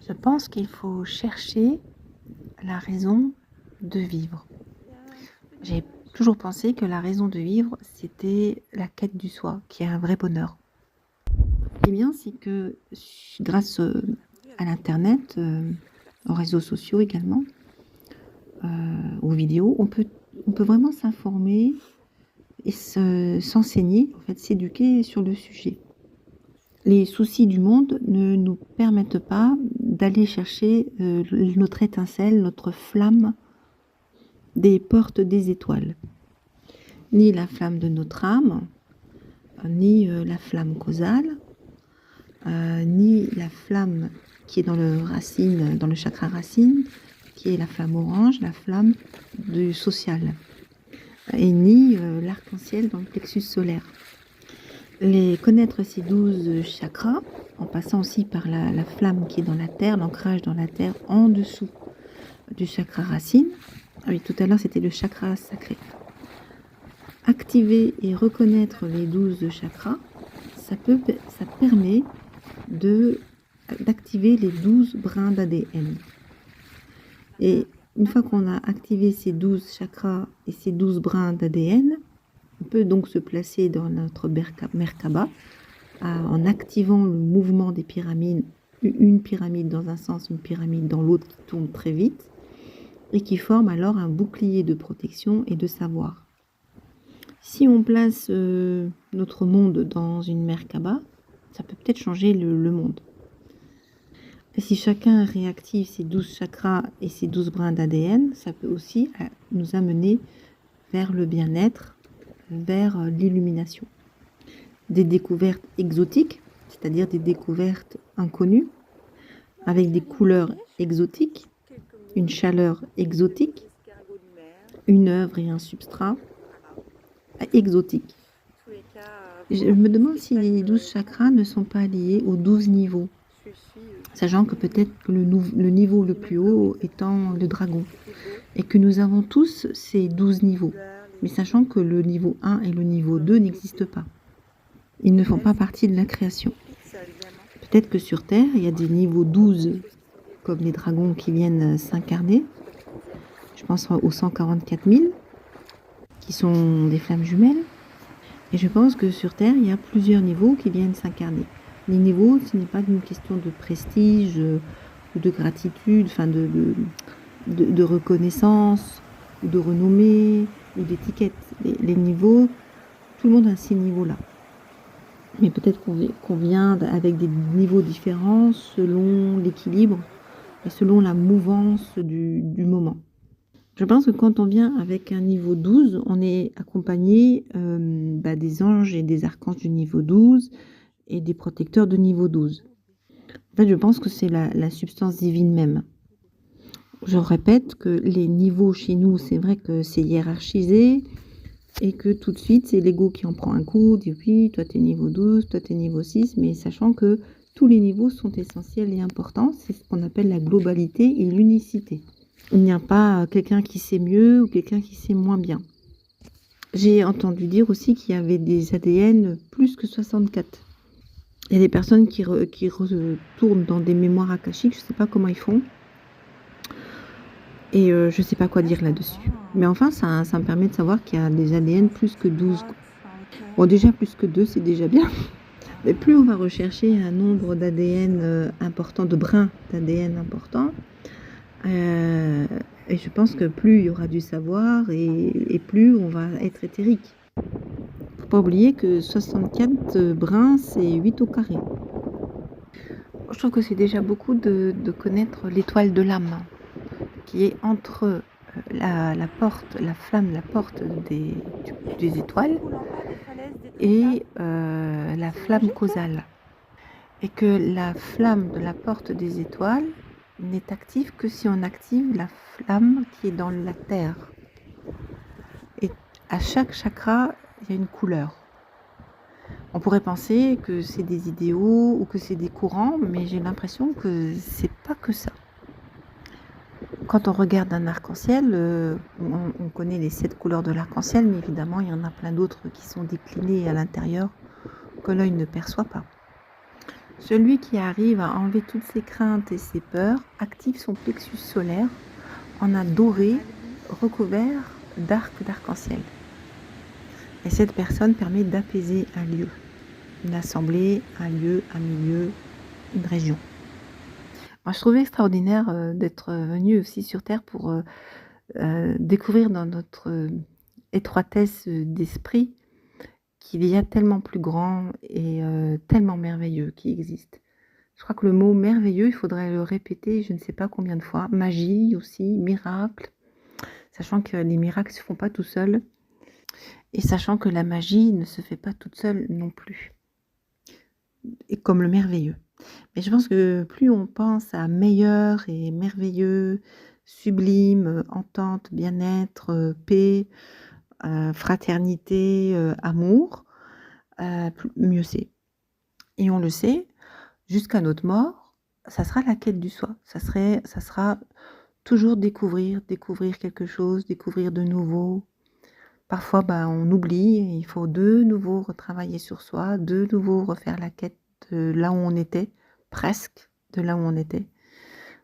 Je pense qu'il faut chercher la raison de vivre. J'ai toujours pensé que la raison de vivre, c'était la quête du soi, qui est un vrai bonheur. Eh bien, c'est que grâce à l'Internet, aux réseaux sociaux également, aux vidéos, on peut vraiment s'informer et s'enseigner, en fait, s'éduquer sur le sujet. Les soucis du monde ne nous permettent pas d'aller chercher notre étincelle, notre flamme des portes des étoiles. Ni la flamme de notre âme, ni la flamme causale, ni la flamme qui est dans le chakra racine, qui est la flamme orange, la flamme du social, et ni l'arc-en-ciel dans le plexus solaire. Connaître ces 12 chakras, en passant aussi par la flamme qui est dans la terre, l'ancrage dans la terre, en dessous du chakra racine. Ah oui, tout à l'heure, c'était le chakra sacré. Activer et reconnaître les 12 chakras, ça permet d'activer les 12 brins d'ADN. Et une fois qu'on a activé ces 12 chakras et ces 12 brins d'ADN, on peut donc se placer dans notre Merkaba en activant le mouvement des pyramides, une pyramide dans un sens, une pyramide dans l'autre qui tourne très vite et qui forme alors un bouclier de protection et de savoir. Si on place notre monde dans une Merkaba, ça peut peut-être changer le monde. Et si chacun réactive ses 12 chakras et ses 12 brins d'ADN, ça peut aussi nous amener vers le bien-être, vers l'illumination. Des découvertes exotiques, c'est-à-dire des découvertes inconnues, avec des couleurs exotiques, une chaleur exotique, une œuvre et un substrat exotiques. Je me demande si les 12 chakras ne sont pas liés aux 12 niveaux, sachant que peut-être que le niveau le plus haut étant le dragon, et que nous avons tous ces 12 niveaux, mais sachant que le niveau 1 et le niveau 2 n'existent pas. Ils ne font pas partie de la création. Peut-être que sur Terre, il y a des niveaux 12, comme les dragons qui viennent s'incarner. Je pense aux 144 000, qui sont des flammes jumelles. Et je pense que sur Terre, il y a plusieurs niveaux qui viennent s'incarner. Les niveaux, ce n'est pas une question de prestige ou de gratitude, enfin de reconnaissance, ou de renommée, ou d'étiquette. Les niveaux, tout le monde a ces niveaux-là. Mais peut-être qu'on vient avec des niveaux différents selon l'équilibre et selon la mouvance du moment. Je pense que quand on vient avec un niveau 12, on est accompagné des anges et des archanges du niveau 12 et des protecteurs de niveau 12. En fait, je pense que c'est la substance divine même. Je répète que les niveaux chez nous, c'est vrai que c'est hiérarchisé et que tout de suite, c'est l'ego qui en prend un coup, dit oui, toi t'es niveau 12, toi t'es niveau 6, mais sachant que tous les niveaux sont essentiels et importants, c'est ce qu'on appelle la globalité et l'unicité. Il n'y a pas quelqu'un qui sait mieux ou quelqu'un qui sait moins bien. J'ai entendu dire aussi qu'il y avait des ADN plus que 64. Il y a des personnes qui retournent dans des mémoires akashiques, je ne sais pas comment ils font. Et je ne sais pas quoi dire là-dessus. Mais enfin, ça me permet de savoir qu'il y a des ADN plus que 12. Bon, déjà plus que 2, c'est déjà bien. Mais plus on va rechercher un nombre d'ADN important, de brins d'ADN importants, et je pense que plus il y aura du savoir et plus on va être éthérique. Il ne faut pas oublier que 64 brins, c'est 8 au carré. Je trouve que c'est déjà beaucoup de connaître l'étoile de l'âme, qui est entre la porte, la flamme, la porte des étoiles et la flamme causale. Et que la flamme de la porte des étoiles n'est active que si on active la flamme qui est dans la terre. Et à chaque chakra, il y a une couleur. On pourrait penser que c'est des idéaux ou que c'est des courants, mais j'ai l'impression que c'est pas que ça. Quand on regarde un arc-en-ciel, on connaît les 7 couleurs de l'arc-en-ciel, mais évidemment, il y en a plein d'autres qui sont déclinées à l'intérieur que l'œil ne perçoit pas. Celui qui arrive à enlever toutes ses craintes et ses peurs active son plexus solaire en un doré recouvert d'arc-en-ciel. Et cette personne permet d'apaiser un lieu, une assemblée, un lieu, un milieu, une région. Moi, je trouvais extraordinaire d'être venue aussi sur Terre pour découvrir dans notre étroitesse d'esprit qu'il y a tellement plus grand et tellement merveilleux qui existe. Je crois que le mot merveilleux, il faudrait le répéter je ne sais pas combien de fois. Magie aussi, miracle, sachant que les miracles ne se font pas tout seuls et sachant que la magie ne se fait pas toute seule non plus. Et comme le merveilleux. Mais je pense que plus on pense à meilleur et merveilleux, sublime, entente, bien-être, paix, fraternité, amour, mieux c'est. Et on le sait, jusqu'à notre mort, ça sera la quête du soi. Ça sera toujours découvrir quelque chose, découvrir de nouveau. Parfois, on oublie, et il faut de nouveau retravailler sur soi, de nouveau refaire la quête de là où on était, presque de là où on était,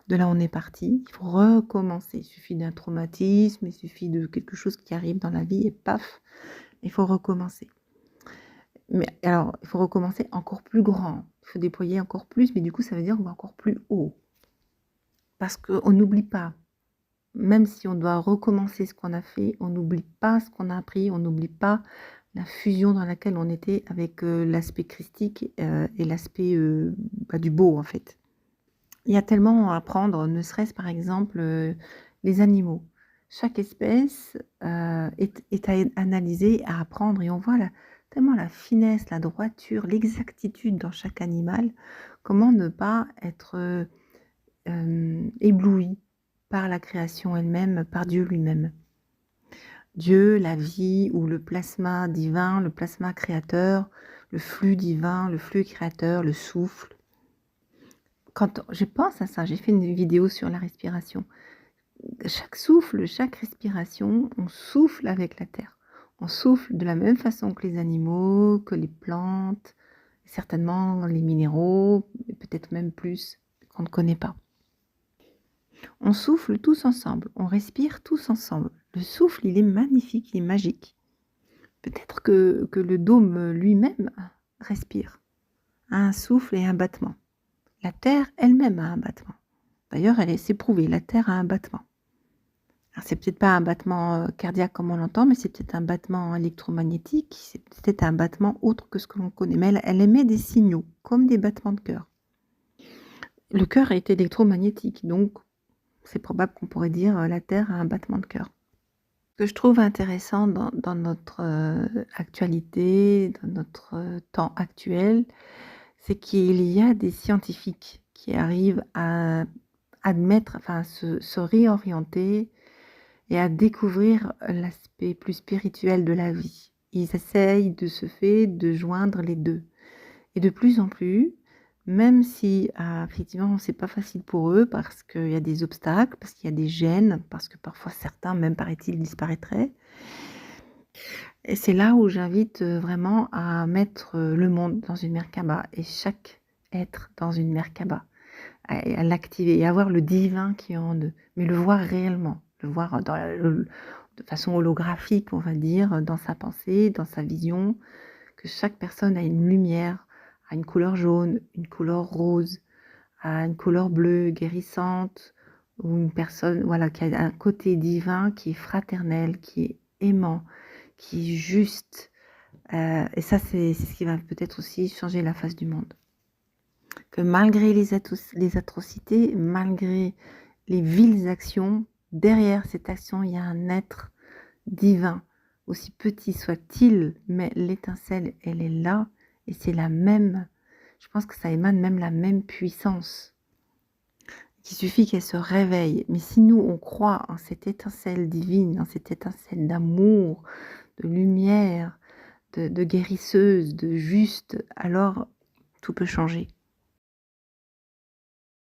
de là où on est parti. Il faut recommencer. Il suffit d'un traumatisme, il suffit de quelque chose qui arrive dans la vie et paf, il faut recommencer. Mais alors, il faut recommencer encore plus grand. Il faut déployer encore plus, mais du coup, ça veut dire qu'on va encore plus haut. Parce qu'on n'oublie pas. Même si on doit recommencer ce qu'on a fait, on n'oublie pas ce qu'on a appris, on n'oublie pas la fusion dans laquelle on était avec l'aspect christique et l'aspect du beau, en fait. Il y a tellement à apprendre, ne serait-ce par exemple les animaux. Chaque espèce est à analyser, à apprendre, et on voit tellement la finesse, la droiture, l'exactitude dans chaque animal. Comment ne pas être ébloui par la création elle-même, par Dieu lui-même. Dieu, la vie ou le plasma divin, le plasma créateur, le flux divin, le flux créateur, le souffle. Quand je pense à ça, j'ai fait une vidéo sur la respiration. Chaque souffle, chaque respiration, on souffle avec la terre. On souffle de la même façon que les animaux, que les plantes, certainement les minéraux, peut-être même plus qu'on ne connaît pas. On souffle tous ensemble, on respire tous ensemble. Le souffle, il est magnifique, il est magique. Peut-être que le dôme lui-même respire, a un souffle et un battement. La Terre elle-même a un battement. D'ailleurs, c'est prouvé, la Terre a un battement. Alors, c'est peut-être pas un battement cardiaque comme on l'entend, mais c'est peut-être un battement électromagnétique, c'est peut-être un battement autre que ce que l'on connaît. Mais elle émet des signaux, comme des battements de cœur. Le cœur est électromagnétique, donc c'est probable qu'on pourrait dire la Terre a un battement de cœur. Ce que je trouve intéressant dans notre actualité, dans notre temps actuel, c'est qu'il y a des scientifiques qui arrivent à admettre, enfin se réorienter et à découvrir l'aspect plus spirituel de la vie. Ils essayent de ce fait de joindre les deux. Et de plus en plus, même si effectivement c'est pas facile pour eux parce qu'il y a des obstacles, parce qu'il y a des gènes, parce que parfois certains même paraît-il disparaîtraient. Et c'est là où j'invite vraiment à mettre le monde dans une Merkaba et chaque être dans une Merkaba, à l'activer et à voir le divin qui est en eux, mais le voir réellement, le voir de façon holographique, on va dire, dans sa pensée, dans sa vision, que chaque personne a une lumière, a une couleur jaune, une couleur rose, a une couleur bleue guérissante, ou une personne qui a un côté divin qui est fraternel, qui est aimant, qui est juste. Et ça, c'est ce qui va peut-être aussi changer la face du monde. Que malgré les atrocités, malgré les viles actions, derrière cette action, il y a un être divin, aussi petit soit-il, mais l'étincelle, elle est là, et c'est la même, je pense que ça émane même la même puissance. Il suffit qu'elle se réveille. Mais si nous, on croit en cette étincelle divine, en cette étincelle d'amour, de lumière, de guérisseuse, de juste, alors tout peut changer.